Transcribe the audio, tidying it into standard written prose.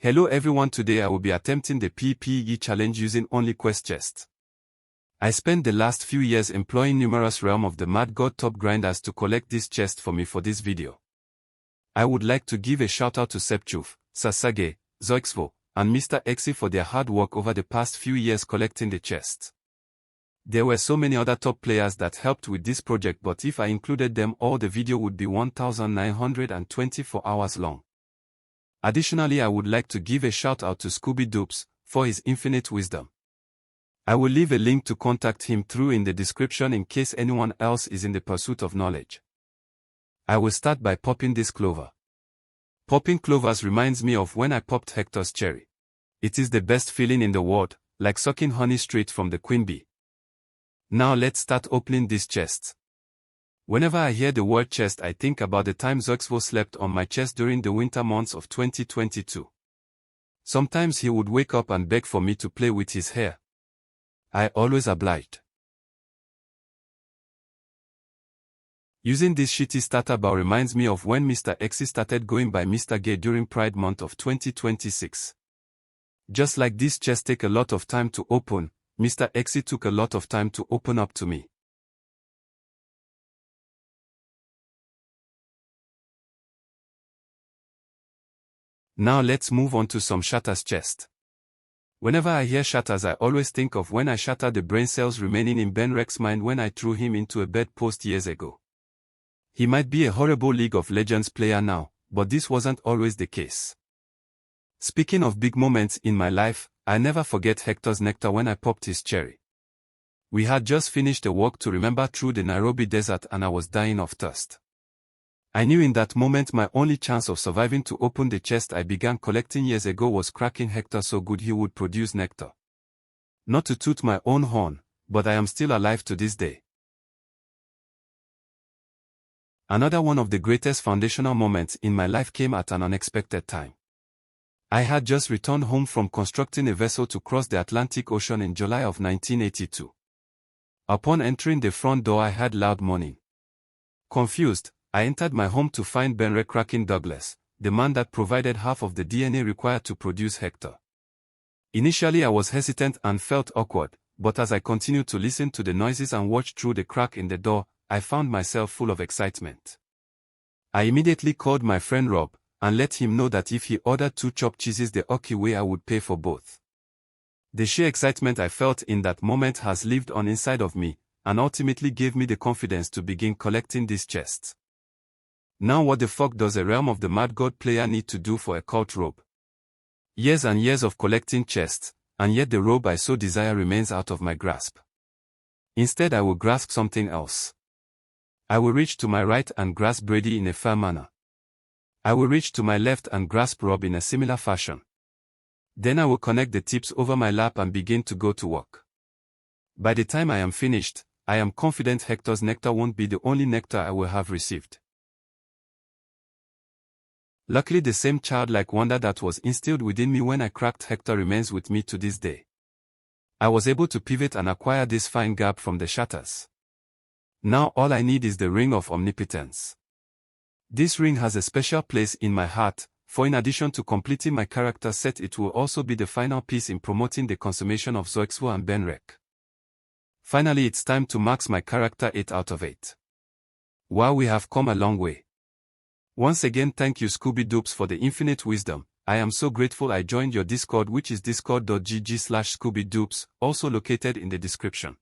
Hello everyone, today I will be attempting the PPE challenge using only quest chests. I spent the last few years employing numerous realm of the Mad God top grinders to collect this chest for me for this video. I would like to give a shout out to Sepchuf, Sasage, Zoixvo, and Mr. Exi for their hard work over the past few years collecting the chests. There were so many other top players that helped with this project, but if I included them all the video would be 1924 hours long. Additionally, I would like to give a shout out to Scooby Doops for his infinite wisdom. I will leave a link to contact him through in the description in case anyone else is in the pursuit of knowledge. I will start by popping this clover. Popping clovers reminds me of when I popped Hector's cherry. It is the best feeling in the world, like sucking honey straight from the queen bee. Now let's start opening these chests. Whenever I hear the word chest, I think about the time Zoixvo slept on my chest during the winter months of 2022. Sometimes he would wake up and beg for me to play with his hair. I always obliged. Using this shitty starter bar reminds me of when Mr. Exi started going by Mr. Gay during Pride month of 2026. Just like this chest take a lot of time to open, Mr. Exi took a lot of time to open up to me. Now let's move on to some Shatter's chest. Whenever I hear Shatters, I always think of when I shattered the brain cells remaining in Benrek's mind when I threw him into a bedpost years ago. He might be a horrible League of Legends player now, but this wasn't always the case. Speaking of big moments in my life, I never forget Hector's nectar when I popped his cherry. We had just finished a walk to remember through the Nairobi desert and I was dying of thirst. I knew in that moment my only chance of surviving to open the chest I began collecting years ago was cracking Hector so good he would produce nectar. Not to toot my own horn, but I am still alive to this day. Another one of the greatest foundational moments in my life came at an unexpected time. I had just returned home from constructing a vessel to cross the Atlantic Ocean in July of 1982. Upon entering the front door, I heard loud moaning. Confused, I entered my home to find Benrek cracking Douglas, the man that provided half of the DNA required to produce Hector. Initially I was hesitant and felt awkward, but as I continued to listen to the noises and watch through the crack in the door, I found myself full of excitement. I immediately called my friend Rob, and let him know that if he ordered 2 chopped cheeses the Oki way I would pay for both. The sheer excitement I felt in that moment has lived on inside of me, and ultimately gave me the confidence to begin collecting these chests. Now what the fuck does a Realm of the Mad God player need to do for a cult robe? Years and years of collecting chests, and yet the robe I so desire remains out of my grasp. Instead I will grasp something else. I will reach to my right and grasp Brady in a fair manner. I will reach to my left and grasp Rob in a similar fashion. Then I will connect the tips over my lap and begin to go to work. By the time I am finished, I am confident Hector's nectar won't be the only nectar I will have received. Luckily, the same childlike wonder that was instilled within me when I cracked Hector remains with me to this day. I was able to pivot and acquire this fine garb from the Shatters. Now all I need is the Ring of Omnipotence. This ring has a special place in my heart, for in addition to completing my character set, it will also be the final piece in promoting the consummation of Zoixvo and Benrek. Finally, it's time to max my character 8 out of 8. Wow, we have come a long way. Once again, thank you Scooby Doops for the infinite wisdom. I am so grateful I joined your Discord, which is discord.gg/ScoobyDoops, also located in the description.